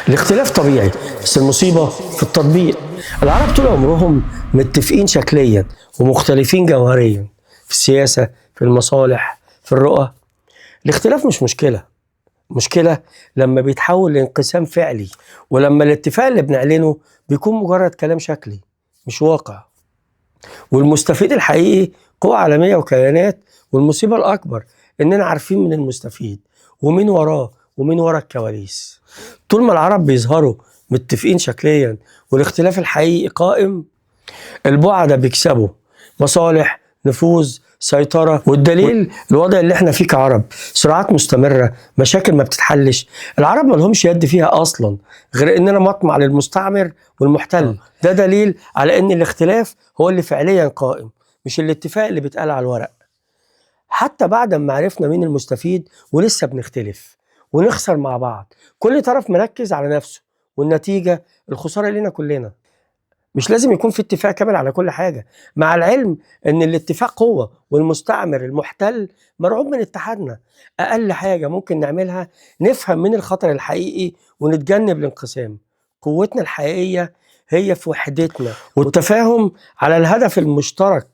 الاختلاف طبيعي، بس المصيبة في التطبيق. العرب طول عمرهم متفقين شكليا ومختلفين جوهريا، في السياسة، في المصالح، في الرؤى. الاختلاف مش مشكلة لما بيتحول لانقسام فعلي، ولما الاتفاق اللي بنعلنه بيكون مجرد كلام شكلي مش واقع. والمستفيد الحقيقي قوى عالمية وكيانات، والمصيبة الأكبر إننا عارفين من المستفيد ومين وراه ومين ورا الكواليس. طول ما العرب بيظهروا متفقين شكليا والاختلاف الحقيقي قائم، البعدة بيكسبوا مصالح، نفوذ، سيطرة. والدليل الوضع اللي احنا فيه كعرب، صراعات مستمرة، مشاكل ما بتتحلش. العرب ما لهمش يد فيها أصلا، غير إننا مطمع للمستعمر والمحتل. ده دليل على إن الاختلاف هو اللي فعليا قائم، مش الاتفاق اللي بيتقال على الورق. حتى بعد ما عرفنا مين المستفيد ولسه بنختلف ونخسر مع بعض، كل طرف مركز على نفسه، والنتيجة الخسارة لنا كلنا. مش لازم يكون في اتفاق كامل على كل حاجة، مع العلم ان الاتفاق قوة، والمستعمر المحتل مرعوب من اتحادنا. اقل حاجة ممكن نعملها نفهم من الخطر الحقيقي ونتجنب الانقسام. قوتنا الحقيقية هي في وحدتنا والتفاهم على الهدف المشترك،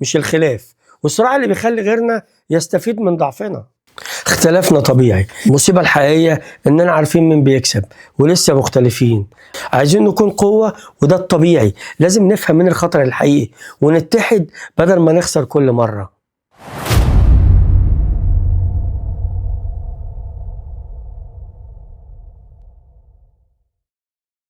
مش الخلاف والصراع اللي بيخلي غيرنا يستفيد من ضعفنا. اختلافنا طبيعي، المصيبة الحقيقية اننا عارفين مين بيكسب ولسه مختلفين. عايزين نكون قوة، وده الطبيعي. لازم نفهم من الخطر الحقيقي ونتحد بدل ما نخسر كل مرة.